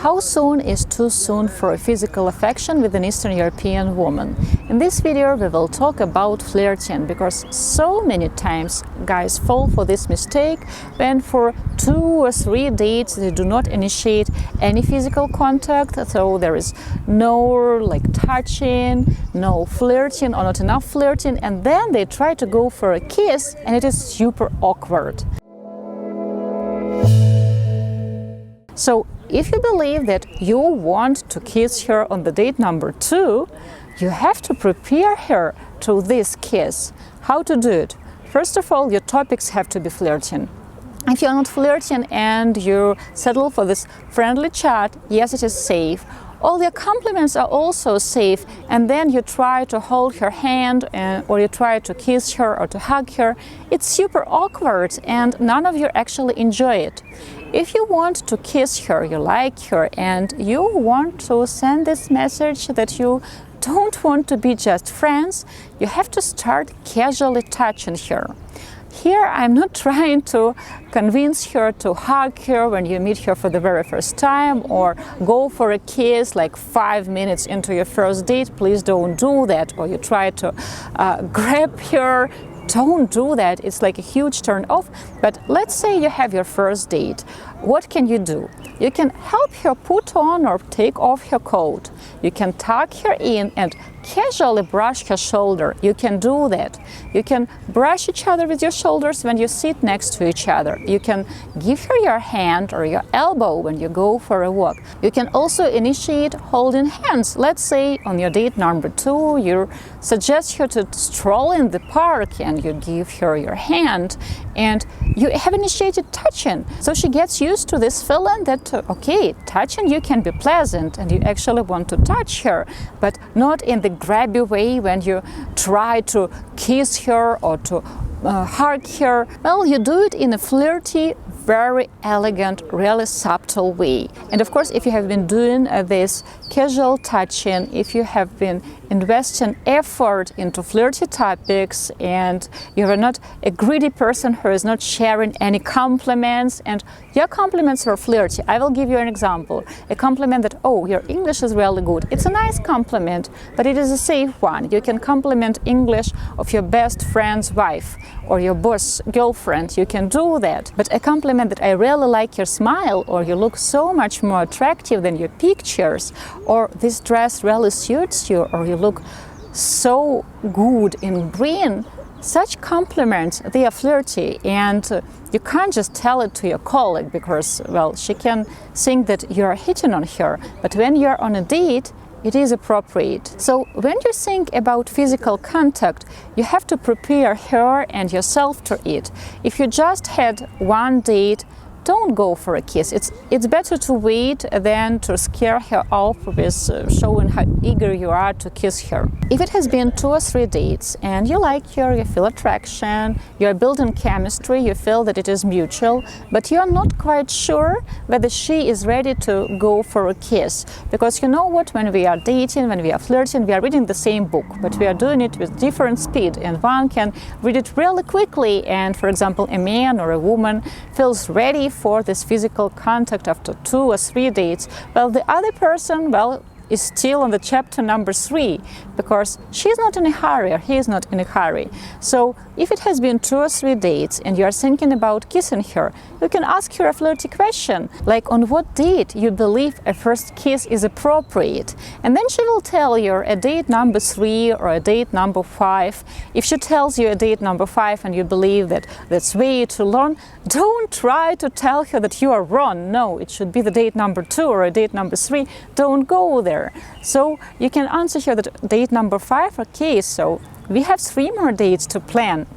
How soon is too soon for a physical affection with an Eastern European woman? In this video we will talk about flirting, because so many times guys fall for this mistake when for 2 or 3 dates they do not initiate any physical contact, so there is no touching, no flirting or not enough flirting, and then they try to go for a kiss and it is super awkward. So if you believe that you want to kiss her on the date number 2, you have to prepare her to this kiss. How to do it? First of all, your topics have to be flirting. If you're not flirting and you settle for this friendly chat, yes, it is safe. All your compliments are also safe, and then you try to hold her hand or you try to kiss her or to hug her. It's super awkward and none of you actually enjoy it. If you want to kiss her, you like her, and you want to send this message that you don't want to be just friends, you have to start casually touching her. Here I'm not trying to convince her to hug her when you meet her for the very first time or go for a kiss like 5 minutes into your first date. Please don't do that. Or you try to grab her. Don't do that. It's like a huge turn off. But let's say you have your first date. What can you do? You can help her put on or take off her coat. You can tuck her in and casually brush her shoulder. You can do that. You can brush each other with your shoulders when you sit next to each other. You can give her your hand or your elbow when you go for a walk. You can also initiate holding hands. Let's say on your date number 2, you suggest her to stroll in the park and you give her your hand and you have initiated touching. So she gets used to this feeling that, okay, touching you can be pleasant and you actually want to touch her, but not in the grabby way when you try to kiss her or to hug her. Well, you do it in a flirty, very elegant, really subtle way. And of course, if you have been doing this casual touching, if you have been investing effort into flirty topics and you are not a greedy person who is not sharing any compliments and your compliments are flirty. I will give you an example. A compliment that, oh, your English is really good. It's a nice compliment, but it is a safe one. You can compliment English of your best friend's wife or your boss girlfriend. You can do that. But a compliment that I really like your smile, or you look so much more attractive than your pictures, or this dress really suits you, or you look so good in green. Such compliments, they are flirty, and you can't just tell it to your colleague because, well, she can think that you are hitting on her. But when you're on a date, it is appropriate. So when you think about physical contact, you have to prepare her and yourself to it. If you just had one date, don't go for a kiss. It's better to wait than to scare her off with showing how eager you are to kiss her. If it has been 2 or 3 dates and you like her, you feel attraction, you are building chemistry, you feel that it is mutual, but you are not quite sure whether she is ready to go for a kiss. Because you know what, when we are dating, when we are flirting, we are reading the same book, but we are doing it with different speed, and one can read it really quickly and, for example, a man or a woman feels ready for this physical contact after 2 or 3 dates, well, the other person, well, is still on the chapter number 3 because she's not in a hurry or he is not in a hurry. So if it has been 2 or 3 dates and you are thinking about kissing her, you can ask her a flirty question, like on what date you believe a first kiss is appropriate. And then she will tell you a date number 3 or a date number 5. If she tells you a date number 5 and you believe that that's way too long, don't try to tell her that you are wrong. No, it should be the date number 2 or a date number 3. Don't go there. So you can answer her that date number 5, okay, so we have 3 more dates to plan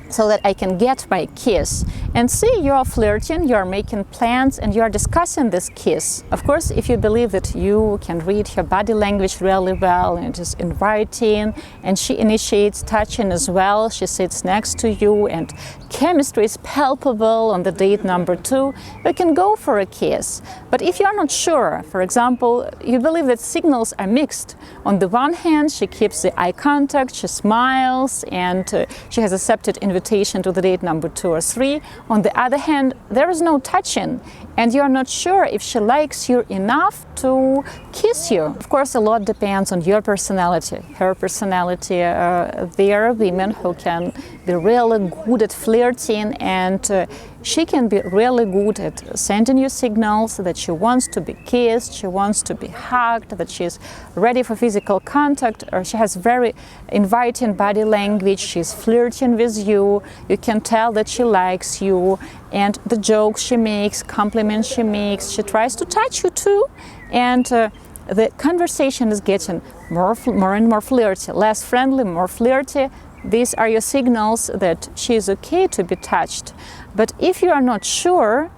so that I can get my kiss. And see, you are flirting, you are making plans, and you are discussing this kiss. Of course, if you believe that you can read her body language really well and it is inviting, and she initiates touching as well, she sits next to you and chemistry is palpable on the date number 2, you can go for a kiss. But if you are not sure, for example, you believe that signals are mixed. On the one hand, she keeps the eye contact, she smiles, and she has accepted invitation to the date number 2 or 3. On the other hand, there is no touching. and you're not sure if she likes you enough to kiss you. Of course, a lot depends on your personality, her personality. There are women who can be really good at flirting, and she can be really good at sending you signals that she wants to be kissed, she wants to be hugged, that she's ready for physical contact, or she has very inviting body language, she's flirting with you, you can tell that she likes you, and the jokes she makes, compliments she makes, she tries to touch you too, and the conversation is getting more and more flirty, less friendly, more flirty. These are your signals that she is okay to be touched. But if you are not sure,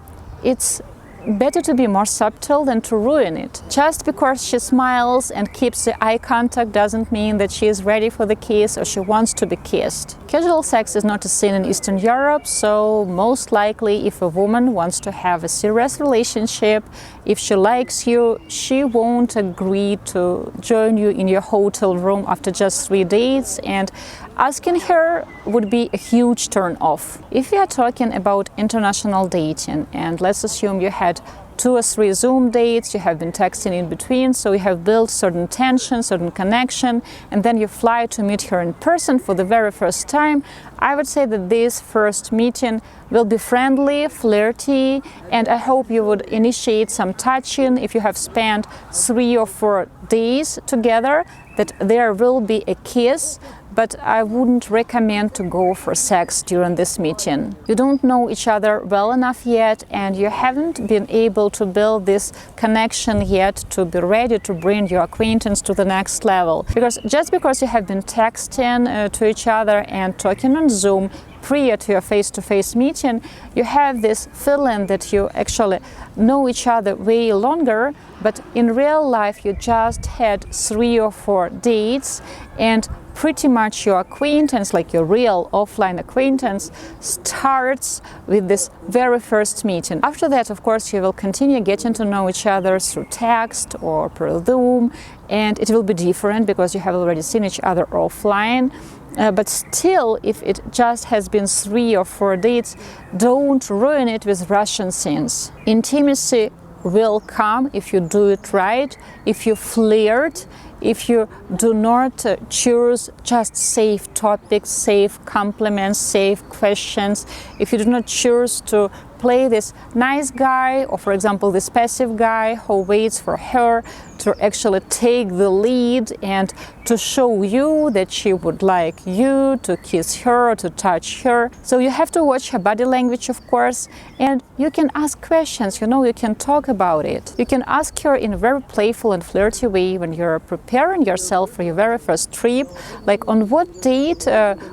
it's better to be more subtle than to ruin it. Just because she smiles and keeps the eye contact doesn't mean that she is ready for the kiss or she wants to be kissed. Casual sex is not a sin in Eastern Europe, so most likely if a woman wants to have a serious relationship, if she likes you, she won't agree to join you in your hotel room after just 3 dates, and asking her would be a huge turn off. If we are talking about international dating, and let's assume you had 2 or 3 Zoom dates, you have been texting in between, so you have built certain tension, certain connection, and then you fly to meet her in person for the very first time, I would say that this first meeting will be friendly, flirty, and I hope you would initiate some touching. If you have spent 3 or 4 days together, that there will be a kiss, but I wouldn't recommend to go for sex during this meeting. You don't know each other well enough yet, and you haven't been able to build this connection yet to be ready to bring your acquaintance to the next level. Because just because you have been texting to each other and talking on Zoom prior to your face-to-face meeting, you have this feeling that you actually know each other way longer, but in real life you just had 3 or 4 dates, and pretty much your acquaintance, like your real offline acquaintance, starts with this very first meeting. After that, of course, you will continue getting to know each other through text or per Zoom, and it will be different because you have already seen each other offline. But still, if it just has been 3 or 4 dates, don't ruin it with Russian scenes. Intimacy will come if you do it right, if you flirt, if you do not choose just safe topics, safe compliments, safe questions, if you do not choose to play this nice guy, or for example this passive guy who waits for her to actually take the lead and to show you that she would like you to kiss her, to touch her. So you have to watch her body language, of course, and you can ask questions, you can talk about it. You can ask her in a very playful and flirty way when you're preparing yourself for your very first trip, like on what date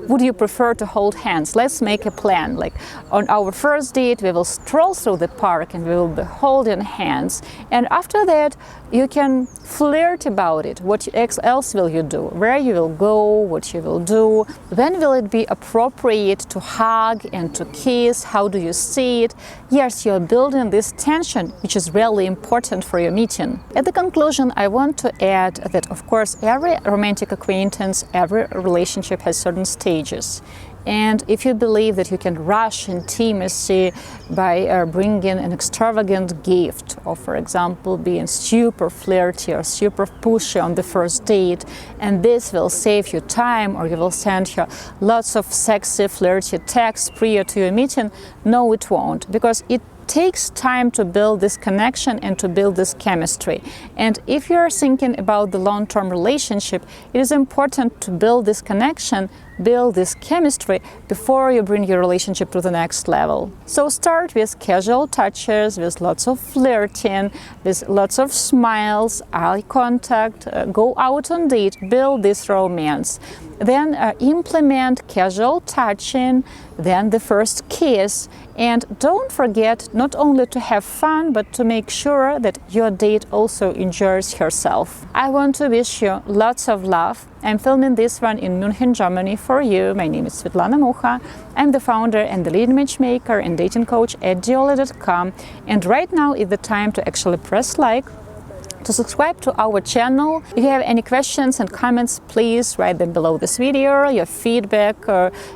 would you prefer to hold hands? Let's make a plan. Like on our first date, we will stroll through the park and we will be holding hands. And after that, you can flirt about it. What else will you do? Where you will go? What you will do? When will it be appropriate to hug and to kiss? How do you see it? Yes, you're building this tension, which is really important for your meeting. At the conclusion, I want to add that, of course, every romantic acquaintance, every relationship has certain stages. And if you believe that you can rush intimacy by bringing an extravagant gift, or for example being super flirty or super pushy on the first date, and this will save you time, or you will send her lots of sexy flirty texts prior to your meeting, no, it won't, because it takes time to build this connection and to build this chemistry. And if you're thinking about the long-term relationship, it is important to build this connection, build this chemistry before you bring your relationship to the next level. So start with casual touches, with lots of flirting, with lots of smiles, eye contact, go out on date, build this romance. Then implement casual touching, then the first kiss, and don't forget not only to have fun, but to make sure that your date also enjoys herself. I want to wish you lots of love. I'm filming this one in München, Germany for you. My name is Svetlana Mucha. I'm the founder and the lead matchmaker and dating coach at Diolli.com. And right now is the time to actually press like, to subscribe to our channel. If you have any questions and comments, please write them below this video. Your feedback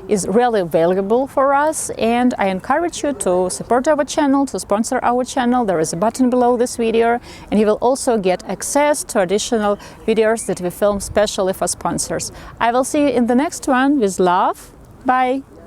is really valuable for us, and I encourage you to support our channel, to sponsor our channel. There is a button below this video, and you will also get access to additional videos that we film specially for sponsors. I will see you in the next one with love. Bye!